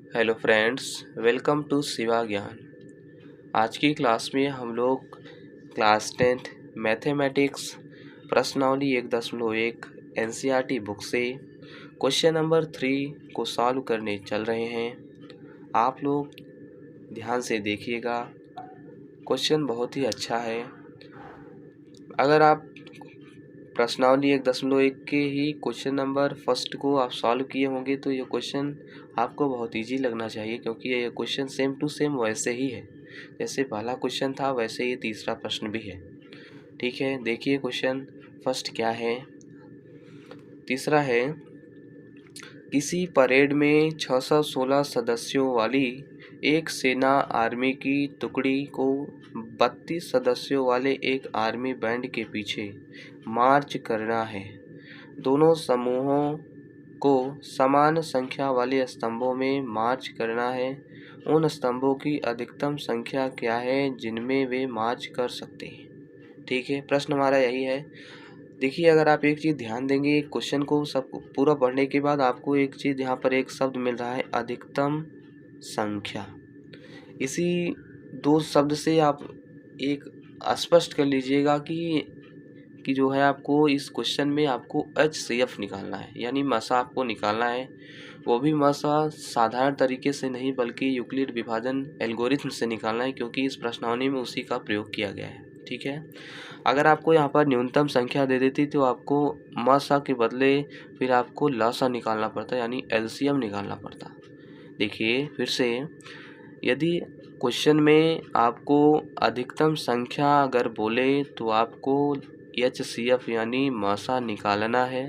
Hello friends, welcome to Shiva Gyan. आज की class में हम लोग क्लास 10th मैथमेटिक्स प्रश्नावली 1.1 एनसीईआरटी बुक से क्वेश्चन नंबर 3 को सॉल्व करने चल रहे हैं। आप लोग ध्यान से देखिएगा, क्वेश्चन बहुत ही अच्छा है। अगर आप प्रश्नावली 1.1 के ही क्वेश्चन नंबर फर्स्ट को आप सॉल्व किए होंगे तो ये क्वेश्चन आपको बहुत इजी लगना चाहिए, क्योंकि ये क्वेश्चन सेम टू सेम वैसे ही है जैसे पहला क्वेश्चन था, वैसे ही तीसरा प्रश्न भी है। ठीक है, देखिए क्वेश्चन फर्स्ट क्या है। तीसरा है, किसी परेड में 616 सदस्यों वाली एक सेना आर्मी की टुकड़ी को 32 सदस्यों वाले एक आर्मी बैंड के पीछे मार्च करना है। दोनों समूहों को समान संख्या वाले स्तंभों में मार्च करना है। उन स्तंभों की अधिकतम संख्या क्या है जिनमें वे मार्च कर सकते हैं। ठीक है, प्रश्न हमारा यही है। देखिए, अगर आप एक चीज़ ध्यान देंगे, क्वेश्चन को सब पूरा पढ़ने के बाद आपको एक चीज़ यहाँ पर एक शब्द मिल रहा है, अधिकतम संख्या। इसी दो शब्द से आप एक स्पष्ट कर लीजिएगा कि जो है आपको इस क्वेश्चन में आपको HCF निकालना है, यानी मसा आपको निकालना है। वो भी मसा साधारण तरीके से नहीं बल्कि यूक्लिड विभाजन एल्गोरिथम से निकालना है, क्योंकि इस प्रश्नावली में उसी का प्रयोग किया गया है। ठीक है, अगर आपको यहाँ पर न्यूनतम संख्या दे देती तो आपको मसा के बदले फिर आपको लसा निकालना पड़ता, यानी LCM निकालना पड़ता। देखिए फिर से, यदि क्वेश्चन में आपको अधिकतम संख्या अगर बोले तो आपको HCF यानी मसा निकालना है,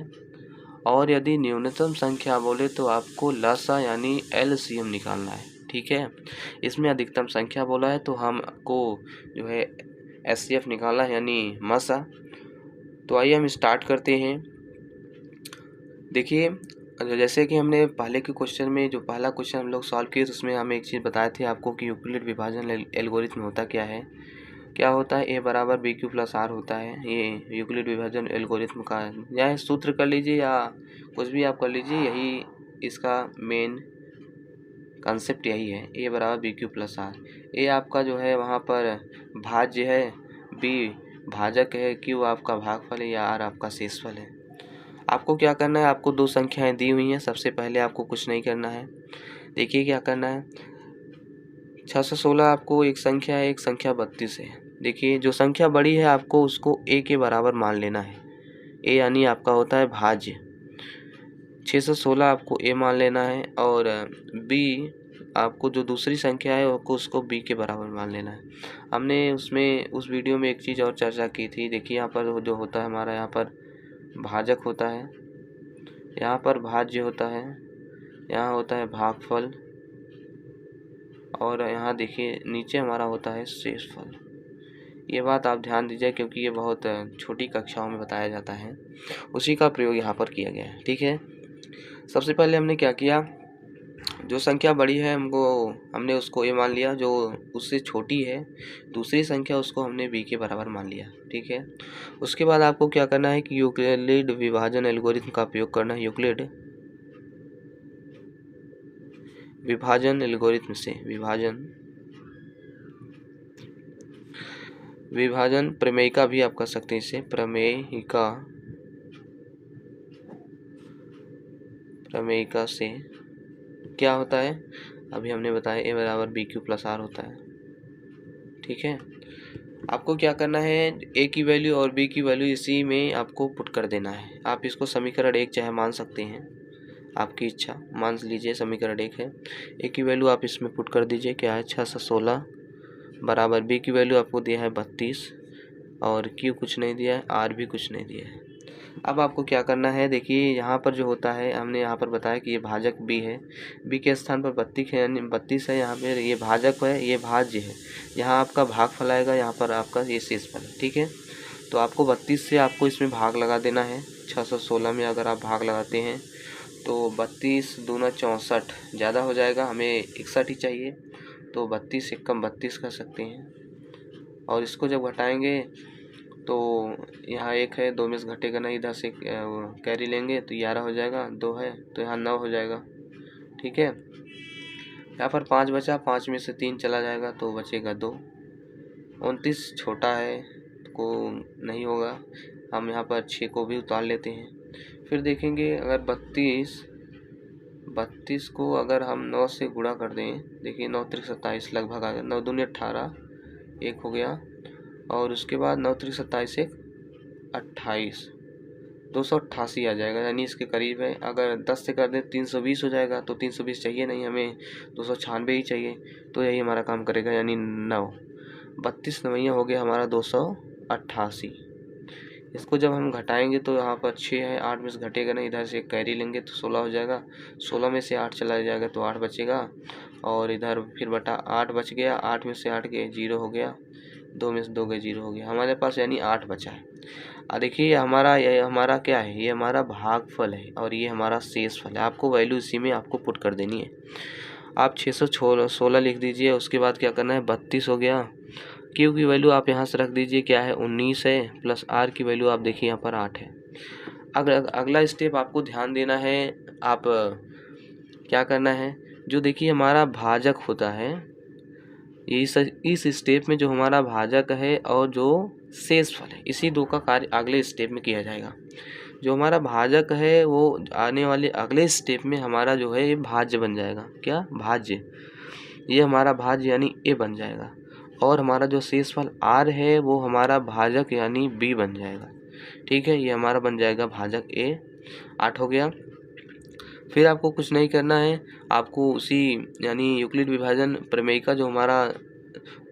और यदि न्यूनतम संख्या बोले तो आपको लसा यानी LCM निकालना है। ठीक है, इसमें अधिकतम संख्या बोला है तो हमको जो है HCF निकालना है यानी मसा। तो आइए हम स्टार्ट करते हैं। देखिए, जैसे कि हमने पहले के क्वेश्चन में जो पहला क्वेश्चन हम लोग सॉल्व किए तो उसमें हम एक चीज़ बताए थे आपको कि यूक्लिड विभाजन एल्गोरिथम होता क्या है। क्या होता है, A बराबर BQ प्लस R होता है। ये यूक्लिड विभाजन एल्गोरिथम का या सूत्र कर लीजिए या कुछ भी आप कर लीजिए, यही इसका मेन कंसेप्ट यही है। A बराबर BQ प्लस R। A आपका जो है वहाँ पर भाज्य है, B भाजक है, Q आपका भागफल है या R आपका शेषफल है। आपको क्या करना है, आपको दो संख्याएं दी हुई हैं। सबसे पहले आपको कुछ नहीं करना है। देखिए क्या करना है, 616 आपको एक संख्या है, एक संख्या 32 है। देखिए जो संख्या बड़ी है आपको उसको A के बराबर मान लेना है। A यानी आपका होता है भाज्य। 616 आपको A मान लेना है, और B आपको जो दूसरी संख्या है आपको उसको B के बराबर मान लेना है। हमने उसमें उस वीडियो में एक चीज़ और चर्चा की थी। देखिए यहाँ पर जो होता है हमारा, यहाँ पर भाजक होता है, यहाँ पर भाज्य होता है, यहाँ होता है भागफल, और यहाँ देखिए नीचे हमारा होता है शेषफल। ये बात आप ध्यान दीजिए, क्योंकि ये बहुत छोटी कक्षाओं में बताया जाता है, उसी का प्रयोग यहाँ पर किया गया है। ठीक है, सबसे पहले हमने क्या किया, जो संख्या बड़ी है हमने उसको A मान लिया, जो उससे छोटी है दूसरी संख्या उसको हमने B के बराबर मान लिया। ठीक है, उसके बाद आपको क्या करना है कि यूक्लिड विभाजन एल्गोरिथम का प्रयोग करना है। यूक्लिड विभाजन एल्गोरिथम से विभाजन प्रमेयिका भी आप कर सकते हैं इसे, प्रमेयिका से क्या होता है अभी हमने बताया, A बराबर BQ प्लस R होता है। ठीक है, आपको क्या करना है, A की वैल्यू और B की वैल्यू इसी में आपको पुट कर देना है। आप इसको समीकरण 1 चाहे मान सकते हैं, आपकी इच्छा, मान लीजिए समीकरण 1 है। A की वैल्यू आप इसमें पुट कर दीजिए, क्या है 616 बराबर B की वैल्यू आपको दिया है 32, और Q कुछ नहीं दिया है, R भी कुछ नहीं दिया है। अब आपको क्या करना है, देखिए यहाँ पर जो होता है हमने यहाँ पर बताया कि ये भाजक B है, B के स्थान पर 32 है, यानी 32 है, यहाँ पे ये भाजक है, ये भाज्य है, यहाँ आपका भागफल आएगा, यहाँ पर आपका ये शेषफल है। ठीक है, तो आपको 32 से आपको इसमें भाग लगा देना है। 616 में अगर आप भाग लगाते हैं तो 32 दूना 64, ज़्यादा हो जाएगा, हमें 61 ही चाहिए, तो 32 से कम 32 कर सकते हैं। और इसको जब घटाएंगे तो यहाँ 1 है, 2 में से घटेगा नहीं, इधर से कैरी लेंगे तो 11 हो जाएगा, 2 है तो यहाँ 9 हो जाएगा। ठीक है, यहाँ पर 5 बचा, 5 में से 3 चला जाएगा तो बचेगा 2। 29 छोटा है को नहीं होगा, हम यहाँ पर 6 को भी उतार लेते हैं। फिर देखेंगे अगर 32 को अगर हम 9 से गुणा कर दें, देखिए 9 त्रिक 27 लगभग आ गया, 9 दूनी 18, 1 हो गया, और उसके बाद 9 त्रिक 27 1 28, 288 आ जाएगा, यानी इसके करीब है। अगर 10 से कर दें 320 हो जाएगा, तो 320 चाहिए नहीं हमें, 296 ही चाहिए, तो यही हमारा काम करेगा, यानी 9। 32 नवैया हो गया हमारा 288। इसको जब हम घटाएंगे तो यहाँ पर 6 है, 8 में से घटेगा नहीं, इधर से कैरी लेंगे तो 16 हो जाएगा, 16 में से 8 चला जाएगा तो 8 बचेगा, और इधर फिर बटा 8 बच गया, 8 में से 8 गए 0 हो गया, 2 में से 2 गए 0 हो गया, हमारे पास यानी 8 बचा है। देखिए ये हमारा क्या है, ये हमारा भागफल है और ये हमारा शेषफल है। आपको वैल्यू इसी में आपको पुट कर देनी है। आप 616 लिख दीजिए, उसके बाद क्या करना है, 32 हो गया, क्यू की वैल्यू आप यहाँ से रख दीजिए, क्या है 19 है, प्लस आर की वैल्यू आप देखिए यहाँ पर 8 है। अगला स्टेप आपको ध्यान देना है, आप क्या करना है, जो देखिए हमारा भाजक होता है, इस स्टेप में जो हमारा भाजक है और जो शेषफल है, इसी दो का कार्य अगले स्टेप में किया जाएगा। जो हमारा भाजक है वो आने वाले अगले स्टेप में हमारा जो है ये भाज्य बन जाएगा, क्या भाज्य, ये हमारा भाज्य यानी ए बन जाएगा, और हमारा जो शेषफल आर है वो हमारा भाजक यानी बी बन जाएगा। ठीक है, ये हमारा बन जाएगा भाजक ए। 8 हो गया। फिर आपको कुछ नहीं करना है, आपको उसी यानी यूक्लिड विभाजन प्रमेय का जो हमारा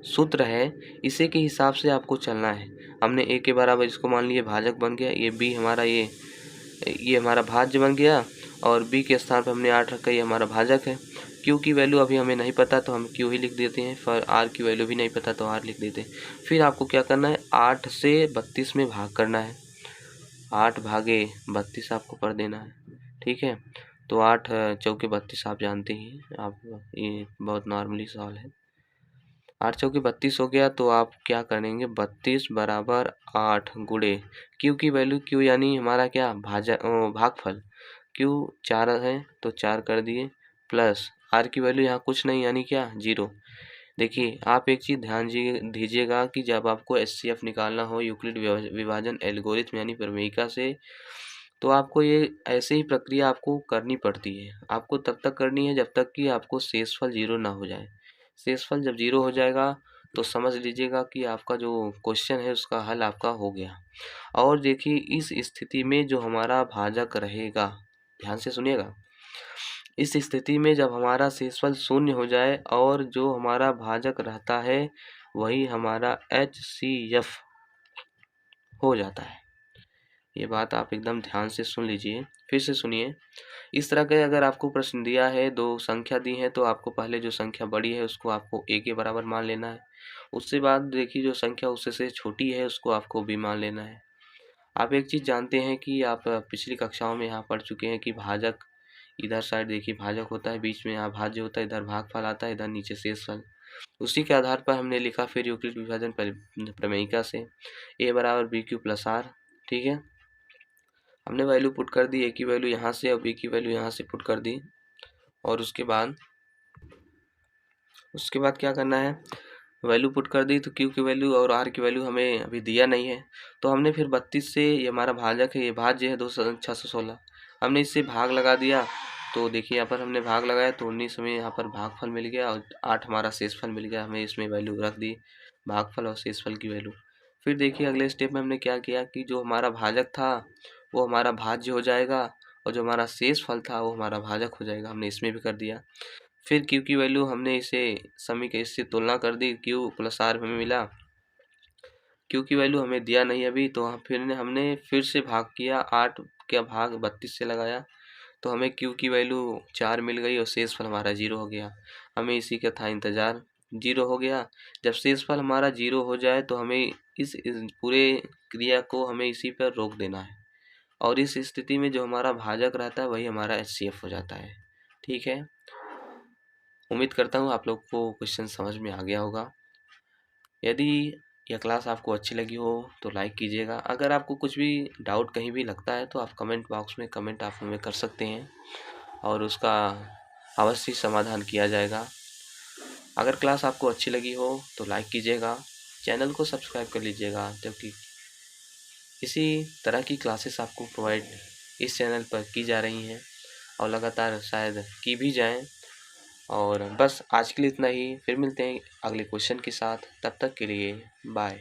सूत्र है इसी के हिसाब से आपको चलना है। हमने ए के बराबर इसको मान लिया भाजक बन गया, ये बी हमारा ये हमारा भाज्य बन गया, और बी के स्थान पर हमने 8 रखा, ये हमारा भाजक है। क्यू की वैल्यू अभी हमें नहीं पता तो हम क्यू ही लिख देते हैं, फिर आर की वैल्यू भी नहीं पता तो आर लिख देते हैं। फिर आपको क्या करना है, 8 से 32 में भाग करना है, 8 भागे 32 आपको कर देना है। ठीक है, तो 8 चौके 32 आप जानते ही, आप ये बहुत नॉर्मली सवाल है। 8 चौके 32 हो गया, तो आप क्या करेंगे, 32 बराबर 8 गुणे क्यू की वैल्यू, क्यू यानी हमारा क्या भागफल, क्यू 4 है तो 4 कर दिए, प्लस आर की वैल्यू यहाँ कुछ नहीं यानी क्या 0। देखिए आप एक चीज़ ध्यान दीजिएगा कि जब आपको एचसीएफ निकालना हो यूक्लिड विभाजन एल्गोरिथम यानी प्रमेयिका से, तो आपको ये ऐसे ही प्रक्रिया आपको करनी पड़ती है। आपको तब तक करनी है जब तक कि आपको शेषफल 0 ना हो जाए। शेषफल जब 0 हो जाएगा तो समझ लीजिएगा कि आपका जो क्वेश्चन है उसका हल आपका हो गया। और देखिए इस स्थिति में जो हमारा भाजक रहेगा, ध्यान से सुनिएगा, इस स्थिति में जब हमारा शेषफल 0 हो जाए और जो हमारा भाजक रहता है वही हमारा HCF हो जाता है। ये बात आप एकदम ध्यान से सुन लीजिए, फिर से सुनिए। इस तरह के अगर आपको प्रश्न दिया है, 2 संख्या दी है, तो आपको पहले जो संख्या बड़ी है उसको आपको a के बराबर मान लेना है। उसके बाद देखिए जो संख्या उससे से छोटी है उसको आपको b मान लेना है। आप एक चीज़ जानते हैं कि आप पिछली कक्षाओं में यहाँ पढ़ चुके हैं कि भाजक इधर साइड देखिए भाजक होता है, बीच में यहाँ भाज्य होता है, इधर भागफल आता है, इधर नीचे शेषफल। उसी के आधार पर हमने लिखा फिर यूक्लिड विभाजन प्रमेयिका से a बराबर बी क्यू प्लस आर। ठीक है, हमने वैल्यू पुट कर दी, a की वैल्यू यहाँ से और b की वैल्यू यहाँ से पुट कर दी, और उसके बाद क्या करना है, वैल्यू पुट कर दी तो q की वैल्यू और r की वैल्यू हमें अभी दिया नहीं है, तो हमने फिर 32 से, ये हमारा भाजक है, ये भाज्य है 616, हमने इससे भाग लगा दिया। तो देखिए यहाँ पर हमने भाग लगाया तो 19 में यहाँ पर भागफल मिल गया और 8 हमारा शेषफल मिल गया, हमें इसमें वैल्यू रख दी भागफल और शेषफल की वैल्यू। फिर देखिए अगले स्टेप में हमने क्या किया कि जो हमारा भाजक था वो हमारा भाज्य हो जाएगा और जो हमारा शेषफल था वो हमारा भाजक हो जाएगा, हमने इसमें भी कर दिया। फिर क्यू की वैल्यू हमने इसे समीकरण से तुलना कर दी, क्यू प्लस आर हमें मिला, क्यू की वैल्यू हमें दिया नहीं अभी, तो हमने फिर से भाग किया, 8 का भाग 32 से लगाया तो हमें क्यू की वैल्यू 4 मिल गई और शेषफल हमारा 0 हो गया। हमें इसी का था इंतज़ार, 0 हो गया। जब शेषफल हमारा 0 हो जाए तो हमें इस पूरे क्रिया को हमें इसी पर रोक देना है, और इस स्थिति में जो हमारा भाजक रहता है वही हमारा HCF हो जाता है। ठीक है, उम्मीद करता हूँ आप लोग को क्वेश्चन समझ में आ गया होगा। यदि यह क्लास आपको अच्छी लगी हो तो लाइक कीजिएगा। अगर आपको कुछ भी डाउट कहीं भी लगता है तो आप कमेंट बॉक्स में कमेंट आप हमें कर सकते हैं, और उसका अवश्य समाधान किया जाएगा। अगर क्लास आपको अच्छी लगी हो तो लाइक कीजिएगा, चैनल को सब्सक्राइब कर लीजिएगा, क्योंकि इसी तरह की क्लासेस आपको प्रोवाइड इस चैनल पर की जा रही हैं और लगातार शायद की भी जाएं। और बस आज के लिए इतना ही, फिर मिलते हैं अगले क्वेश्चन के साथ। तब तक के लिए बाय।